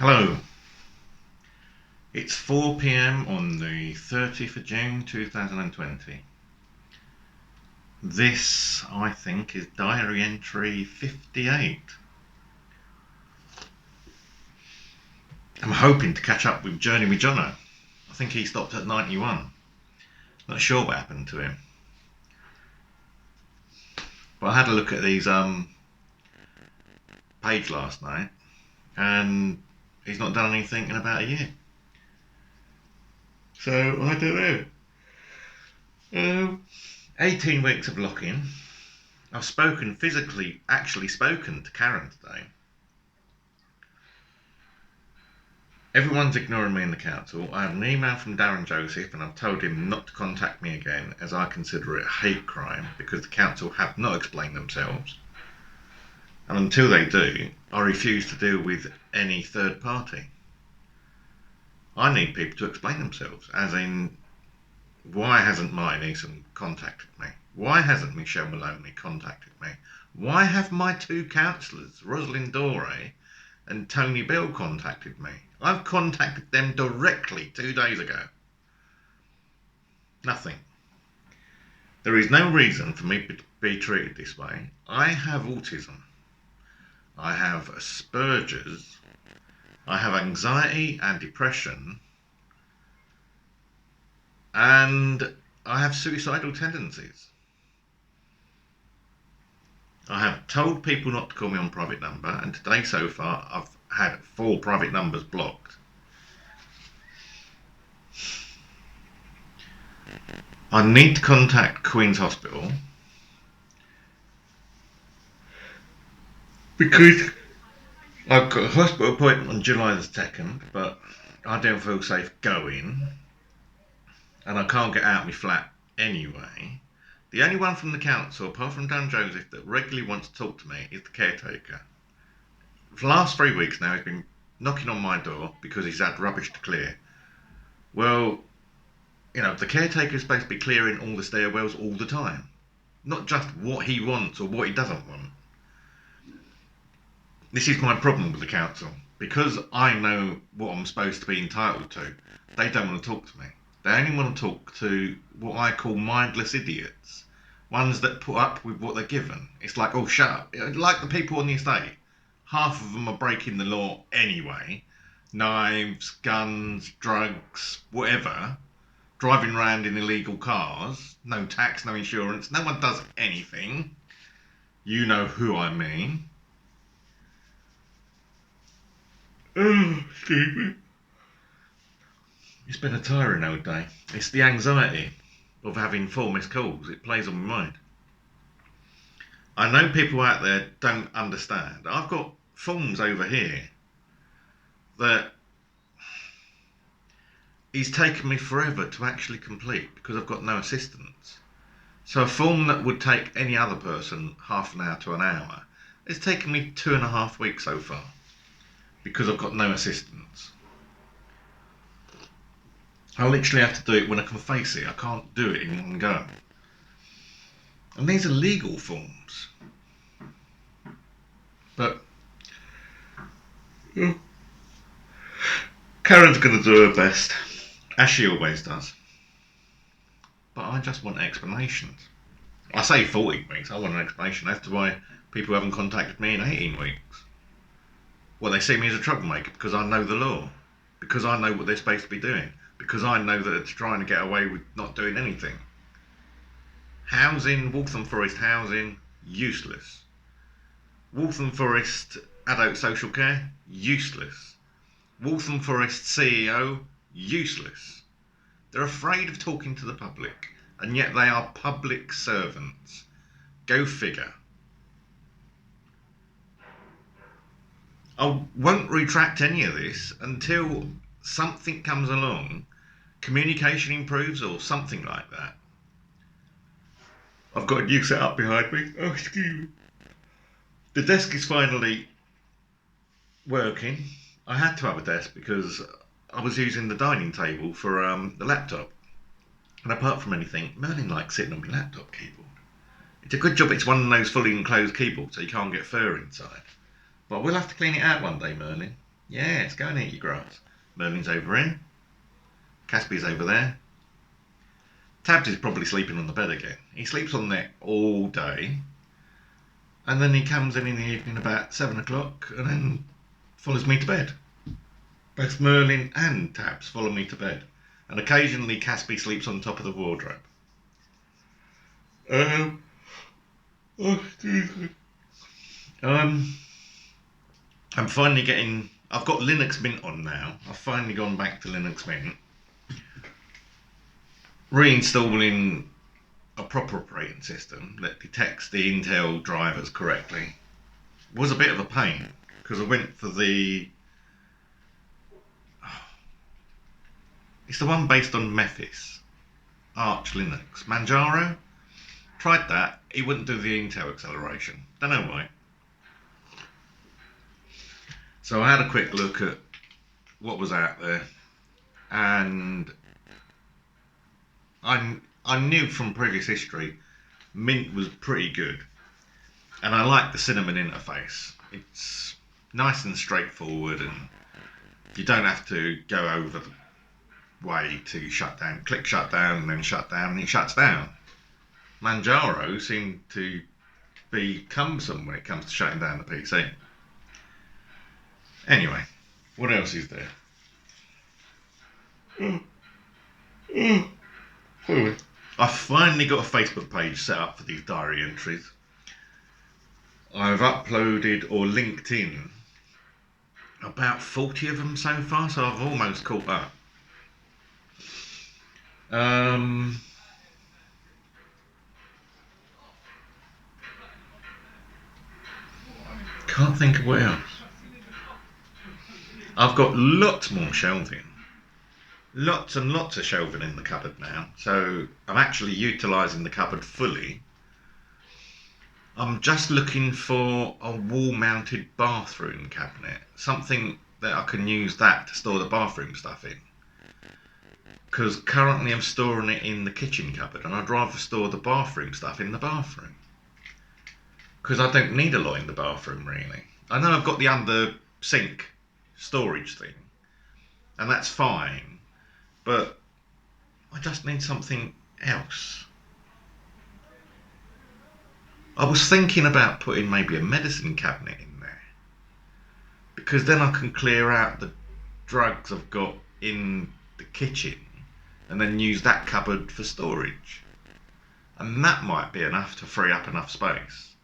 Hello, it's 4 p.m. on the 30th of June 2020. This, I think, is diary entry 58. I'm hoping to catch up with Journey with Jono. I think he stopped at 91. Not sure what happened to him. But I had a look at these page last night, and he's not done anything in about a year. So, I don't know. 18 weeks of lock-in. I've actually spoken to Karen today. Everyone's ignoring me in the council. I have an email from Darren Joseph and I've told him not to contact me again as I consider it a hate crime because the council have not explained themselves. And until they do, I refuse to deal with any third party. I need people to explain themselves, as in, why hasn't Martin Eason contacted me? Why hasn't Michelle Maloney contacted me? Why have my two councillors, Rosalind Dore and Tony Bell, contacted me? I've contacted them directly 2 days ago. Nothing. There is no reason for me to be treated this way. I have autism. I have Asperger's. I have anxiety and depression. And I have suicidal tendencies. I have told people not to call me on private number, and today so far I've had 4 private numbers blocked. I need to contact Queen's Hospital because I've got a hospital appointment on July the 2nd, but I don't feel safe going, and I can't get out of my flat anyway. The only one from the council, apart from Dan Joseph, that regularly wants to talk to me is the caretaker. For the last 3 weeks now, he's been knocking on my door because he's had rubbish to clear. Well, the caretaker is supposed to be clearing all the stairwells all the time. Not just what he wants or what he doesn't want. This is my problem with the council. Because I know what I'm supposed to be entitled to, they don't want to talk to me. They only want to talk to what I call mindless idiots. Ones that put up with what they're given. It's like, oh, shut up. Like the people on the estate. Half of them are breaking the law anyway. Knives, guns, drugs, whatever. Driving around in illegal cars. No tax, no insurance. No one does anything. You know who I mean. Oh, excuse me. It's been a tiring old day. It's the anxiety of having 4 missed calls. It plays on my mind. I know people out there don't understand. I've got forms over here that it's taken me forever to actually complete because I've got no assistance. So a form that would take any other person half an hour to an hour, it's taken me 2.5 weeks so far because I've got no assistance. I literally have to do it when I can face it. I can't do it in one go. And these are legal forms. But Karen's going to do her best, as she always does. But I just want explanations. I say 14 weeks, I want an explanation as to why people haven't contacted me in 18 weeks. Well, they see me as a troublemaker because I know the law. Because I know what they're supposed to be doing. Because I know that it's trying to get away with not doing anything. Housing, Waltham Forest housing, useless. Waltham Forest adult social care, useless. Waltham Forest CEO, useless. They're afraid of talking to the public, and yet they are public servants. Go figure. I won't retract any of this until something comes along, communication improves or something like that. I've got a new setup behind me. Oh, excuse me. The desk is finally working. I had to have a desk because I was using the dining table for the laptop. And apart from anything, Merlin likes sitting on my laptop keyboard. It's a good job it's one of those fully enclosed keyboards so you can't get fur inside. But we'll have to clean it out one day, Merlin. Yes, go and eat your grass. Merlin's over in. Caspi's over there. Tabs is probably sleeping on the bed again. He sleeps on there all day. And then he comes in the evening about 7 o'clock and then follows me to bed. Both Merlin and Tabs follow me to bed. And occasionally Caspi sleeps on top of the wardrobe. Um, oh, I'm finally getting... I've got Linux Mint on now. I've finally gone back to Linux Mint. Reinstalling a proper operating system that detects the Intel drivers correctly was a bit of a pain because I went for the... It's the one based on Mephis, Arch Linux. Manjaro? Tried that, it wouldn't do the Intel acceleration. Don't know why. So I had a quick look at what was out there, and I knew from previous history Mint was pretty good, and I like the Cinnamon interface. It's nice and straightforward, and you don't have to go over the way to shut down. Click shut down and then shut down, and it shuts down. Manjaro seemed to be cumbersome when it comes to shutting down the PC. Anyway, what else is there? I finally got a Facebook page set up for these diary entries. I've uploaded or linked in about 40 of them so far, so I've almost caught up. Can't think of what else. I've got lots more shelving. Lots and lots of shelving in the cupboard now, so I'm actually utilising the cupboard fully. I'm just looking for a wall-mounted bathroom cabinet, something that I can use that to store the bathroom stuff in. Because currently I'm storing it in the kitchen cupboard, and I'd rather store the bathroom stuff in the bathroom. Because I don't need a lot in the bathroom, really. I know I've got the under sink storage thing, and that's fine, but I just need something else. I was thinking about putting maybe a medicine cabinet in there, because then I can clear out the drugs I've got in the kitchen and then use that cupboard for storage, and that might be enough to free up enough space.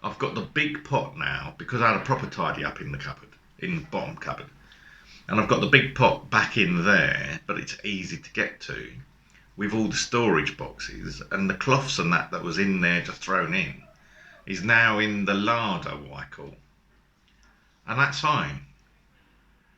I've got the big pot now because I had a proper tidy up in the cupboard, in the bottom cupboard, and I've got the big pot back in there, but it's easy to get to with all the storage boxes, and the cloths and that was in there just thrown in is now in the larder, what I call, and that's fine.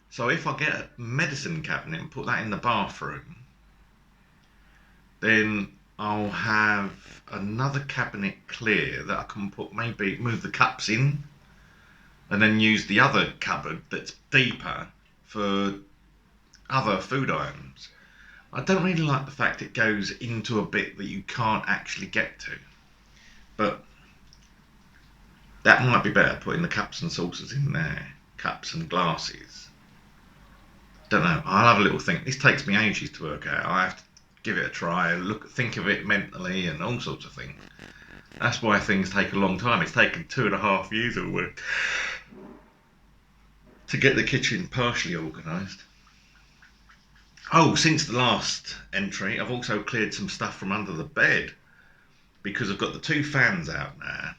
So if I get a medicine cabinet and put that in the bathroom, then I'll have another cabinet clear that I can put, maybe move the cups in, and then use the other cupboard that's deeper for other food items. I don't really like the fact it goes into a bit that you can't actually get to, but that might be better, putting the cups and saucers in there, cups and glasses. Don't know, I'll have a little think. This takes me ages to work out. I have to give it a try, think of it mentally and all sorts of things. That's why things take a long time. It's taken 2.5 years or more to get the kitchen partially organised. Oh, since the last entry, I've also cleared some stuff from under the bed, because I've got the 2 fans out now,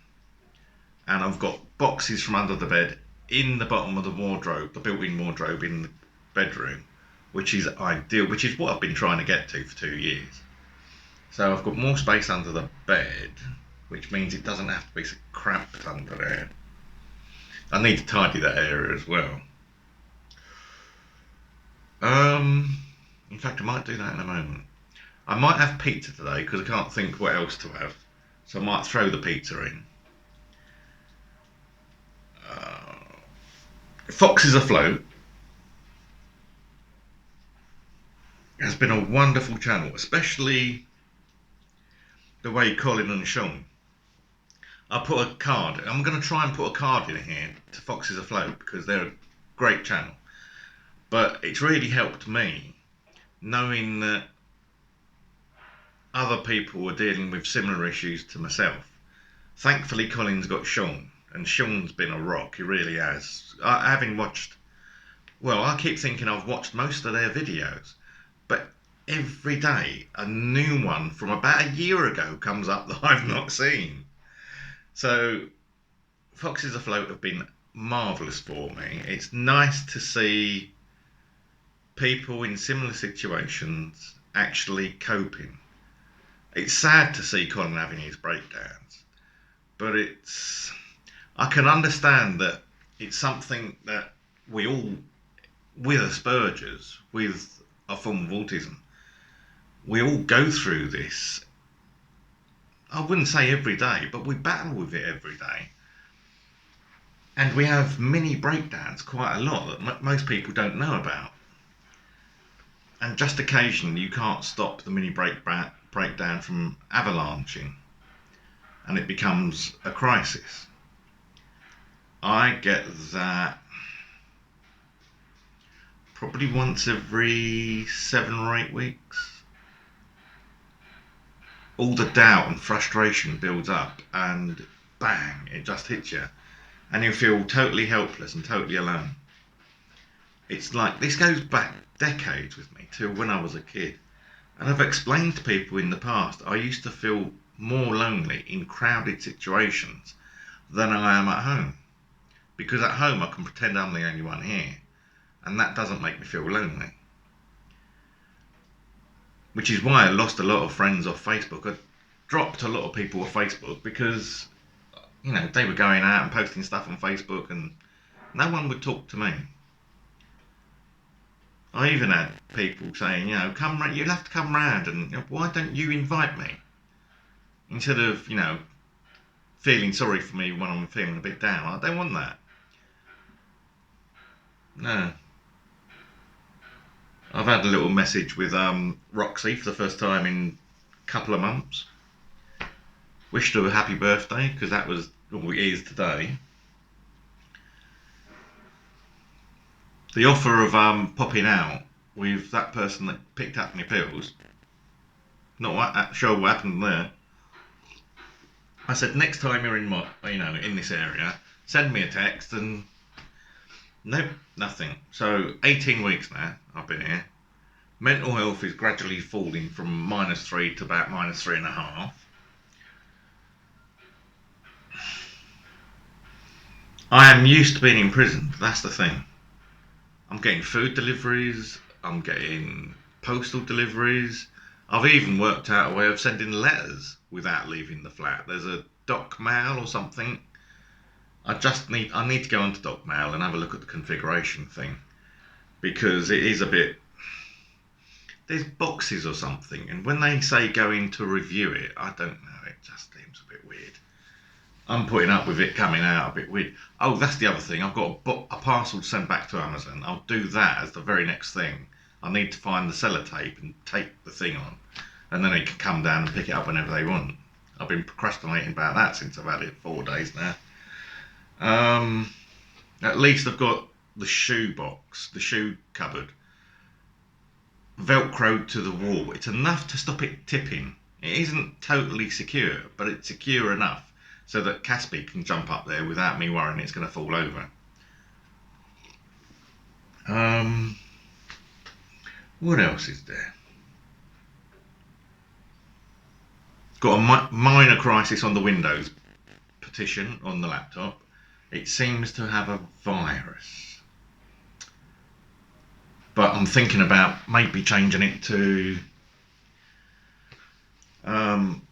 and I've got boxes from under the bed in the bottom of the wardrobe, the built-in wardrobe in the bedroom, which is ideal, which is what I've been trying to get to for 2 years. So I've got more space under the bed, which means it doesn't have to be so cramped under there. I need to tidy that area as well. In fact, I might do that in a moment. I might have pizza today because I can't think what else to have, so I might throw the pizza in. Foxes Afloat has been a wonderful channel, especially the way Colin and Sean. I put a card, I'm going to try and put a card in here to Foxes Afloat because they're a great channel. But it's really helped me knowing that other people were dealing with similar issues to myself. Thankfully, Colin's got Sean, and Sean's been a rock. He really has. Having watched, well, I keep thinking I've watched most of their videos, but every day a new one from about a year ago comes up that I've not seen. So Foxes Afloat have been marvellous for me. It's nice to see people in similar situations actually coping. It's sad to see Colin having his breakdowns, but I can understand that it's something that we all, with Asperger's, with a form of autism, we all go through this. I wouldn't say every day, but we battle with it every day. And we have mini breakdowns quite a lot that most people don't know about. And just occasionally you can't stop the mini breakdown from avalanching, and it becomes a crisis. I get that probably once every 7 or 8 weeks. All the doubt and frustration builds up, and bang, it just hits you, and you feel totally helpless and totally alone. It's like, this goes back decades with me to when I was a kid, and I've explained to people in the past I used to feel more lonely in crowded situations than I am at home, because at home I can pretend I'm the only one here, and that doesn't make me feel lonely. Which is why I lost a lot of friends off Facebook. I dropped a lot of people off Facebook because, you know, they were going out and posting stuff on Facebook and no one would talk to me. I even had people saying, you know, come round, you'll have to come round, and, you know, why don't you invite me? Instead of, you know, feeling sorry for me when I'm feeling a bit down. I don't want that. No. I've had a little message with Roxy for the first time in a couple of months. Wished her a happy birthday, because that was, well, it is today. The offer of popping out with that person that picked up my pills, not sure what happened there. I said, next time you're in in this area, send me a text, and nope, nothing. So 18 weeks now I've been here. Mental health is gradually falling from -3 to about -3.5. I am used to being in prison. That's the thing. I'm getting food deliveries. I'm getting postal deliveries. I've even worked out a way of sending letters without leaving the flat. There's a doc mail or something. I need to go onto doc mail and have a look at the configuration thing, because it is a bit, there's boxes or something, and when they say go in to review it, I don't know, it just seems a bit weird. I'm putting up with it coming out a bit weird. Oh, that's the other thing. I've got a parcel to send back to Amazon. I'll do that as the very next thing. I need to find the sellotape and tape the thing on, and then they can come down and pick it up whenever they want. I've been procrastinating about that since I've had it 4 days now. At least I've got the shoe box, the shoe cupboard, velcroed to the wall. It's enough to stop it tipping. It isn't totally secure, but it's secure enough so that Caspi can jump up there without me worrying it's going to fall over. What else is there? Got a minor crisis on the Windows partition on the laptop. It seems to have a virus, but I'm thinking about maybe changing it to an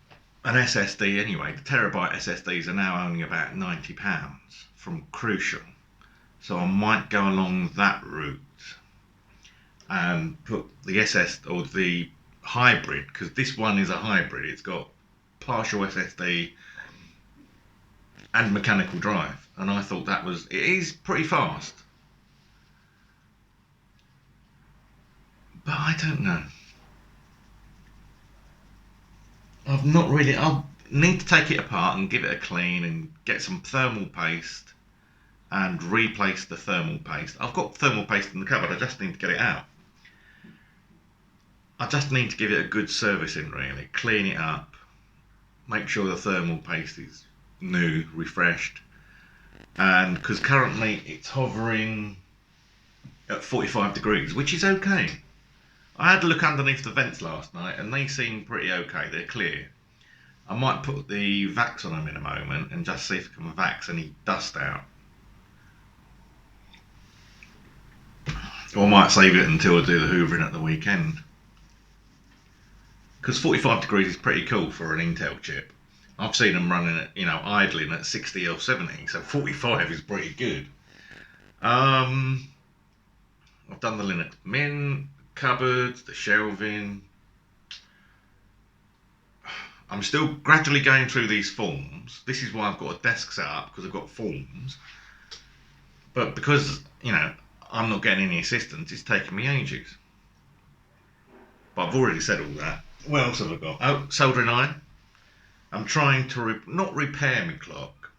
SSD anyway. The terabyte SSDs are now only about £90 from Crucial, so I might go along that route and put the or the hybrid, because this one is a hybrid. It's got partial SSD and mechanical drive, and I thought it is pretty fast, but I don't know. I'll need to take it apart and give it a clean and get some thermal paste and replace the thermal paste. I've got thermal paste in the cupboard, I just need to get it out. I just need to give it a good servicing really, clean it up, make sure the thermal paste is new, refreshed, and because currently it's hovering at 45 degrees, which is okay. I had a look underneath the vents last night and they seem pretty okay, they're clear. I might put the vax on them in a moment and just see if I can vax any dust out. Or I might save it until I do the hoovering at the weekend. Because 45 degrees is pretty cool for an Intel chip. I've seen them running at, idling at 60 or 70, so 45 is pretty good. I've done the Linux Mint, cupboards, the shelving. I'm still gradually going through these forms. This is why I've got a desk set up, because I've got forms. But because, I'm not getting any assistance, it's taking me ages. But I've already said all that. What else have I got? Oh, soldering iron. I'm trying to not repair my clock,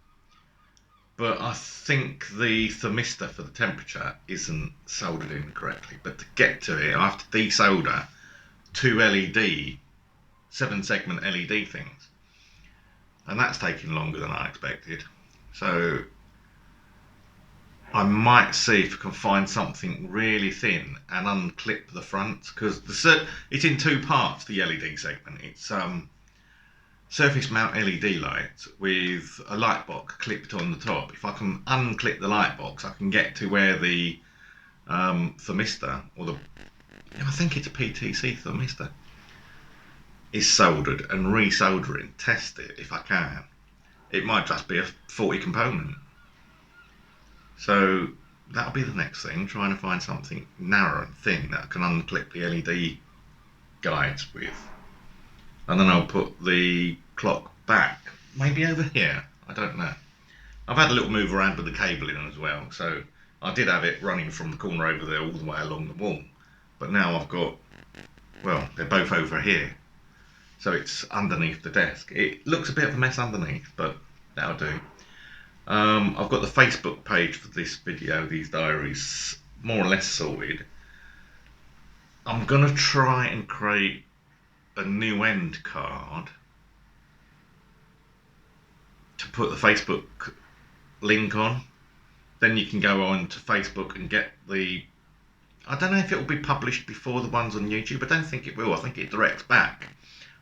but I think the thermistor for the temperature isn't soldered in correctly. But to get to it, I have to desolder 2 LED, 7-segment LED things. And that's taking longer than I expected. So I might see if I can find something really thin and unclip the front, because it's in 2 parts, the LED segment. It's surface mount LED light with a light box clipped on the top. If I can unclip the light box, I can get to where the thermistor, I think it's a PTC thermistor, is soldered, and resoldering, test it if I can. It might just be a faulty component. So that'll be the next thing, trying to find something narrow and thin that I can unclip the LED guides with. And then I'll put the clock back, maybe over here, I don't know. I've had a little move around with the cabling as well, so I did have it running from the corner over there all the way along the wall. But now I've got, they're both over here. So it's underneath the desk. It looks a bit of a mess underneath, but that'll do. I've got the Facebook page for this video, these diaries, more or less sorted. I'm going to try and create a new end card to put the Facebook link on. Then you can go on to Facebook and get I don't know if it will be published before the ones on YouTube. I don't think it will. I think it directs back.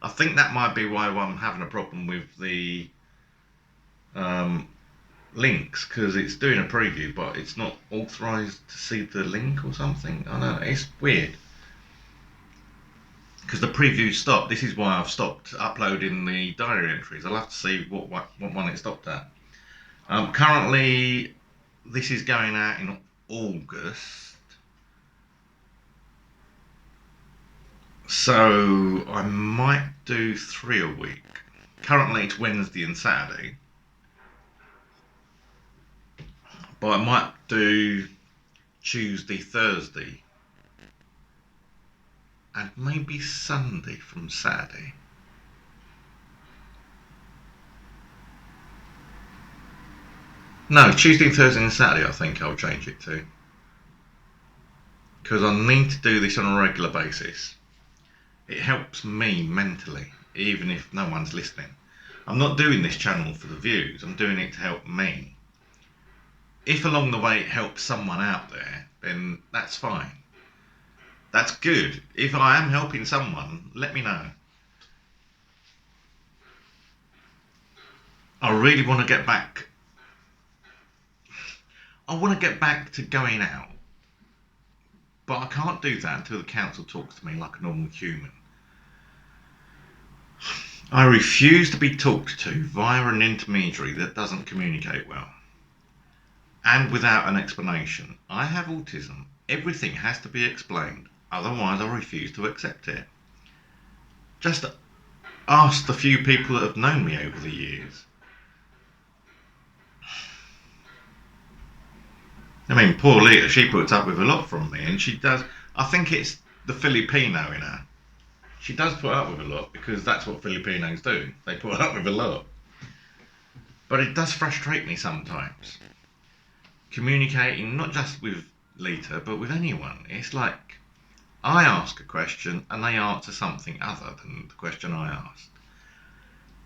I think that might be why I'm having a problem with the links, because it's doing a preview but it's not authorized to see the link or something. I don't know, it's weird. Because the preview stopped. This is why I've stopped uploading the diary entries. I'll have to see what one it stopped at. Currently, this is going out in August. So I might do 3 a week. Currently it's Wednesday and Saturday. But I might do Tuesday, Thursday, and maybe Sunday from Saturday. No, Tuesday, Thursday and Saturday I think I'll change it to. Because I need to do this on a regular basis. It helps me mentally, even if no one's listening. I'm not doing this channel for the views, I'm doing it to help me. If along the way it helps someone out there, then that's fine. That's good. If I am helping someone, let me know. I really want to get back. I want to get back to going out. But I can't do that until the council talks to me like a normal human. I refuse to be talked to via an intermediary that doesn't communicate well. And without an explanation. I have autism. Everything has to be explained. Otherwise I refuse to accept it. Just ask the few people that have known me over the years. I mean, poor Lita, she puts up with a lot from me, and she does. I think it's the Filipino in her. She does put up with a lot, because that's what Filipinos do. They put up with a lot. But it does frustrate me sometimes. communicating not just with Lita, but with anyone. It's like I ask a question and they answer something other than the question I asked.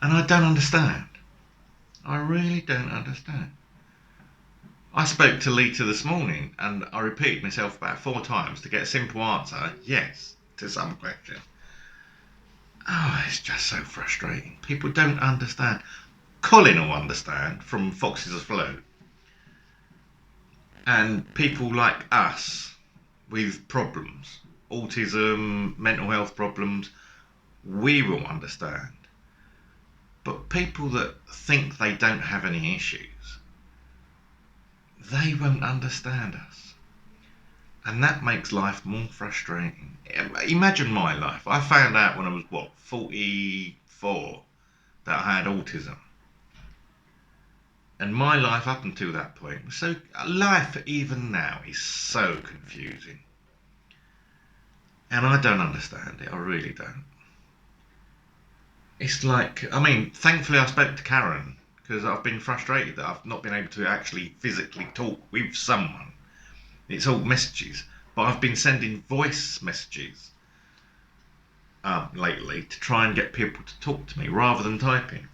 And I don't understand. I really don't understand. I spoke to Lita this morning and I repeated myself about 4 times to get a simple answer, yes, to some question. Oh, it's just so frustrating. People don't understand. Colin will understand from Foxes Afloat. And people like us with problems, autism, mental health problems, we will understand. But people that think they don't have any issues, they won't understand us. And that makes life more frustrating. Imagine my life. I found out when I was, 44, that I had autism. And my life up until that point was so, life even now is so confusing. And I don't understand it, I really don't. It's like, thankfully I spoke to Karen, because I've been frustrated that I've not been able to actually physically talk with someone. It's all messages, but I've been sending voice messages lately to try and get people to talk to me rather than typing.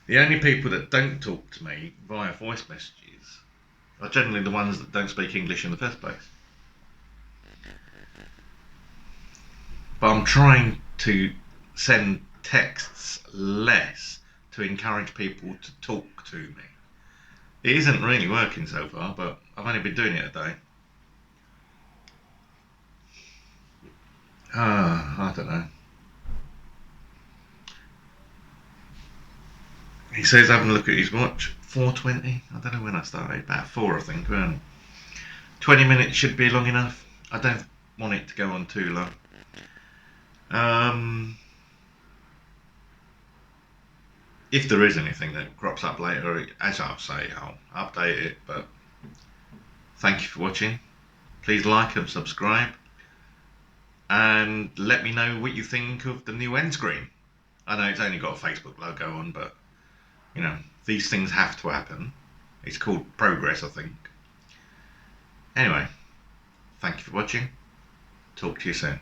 The only people that don't talk to me via voice messages are generally the ones that don't speak English in the first place. But I'm trying to send texts less to encourage people to talk to me. It isn't really working so far, but I've only been doing it a day. I don't know. He says having a look at his watch, 4:20. I don't know when I started, about 4 I think. 20 minutes should be long enough. I don't want it to go on too long. If there is anything that crops up later, as I'll say, I'll update it. But thank you for watching. Please like and subscribe. And let me know what you think of the new end screen. I know it's only got a Facebook logo on, but these things have to happen. It's called progress, I think. Anyway, thank you for watching. Talk to you soon.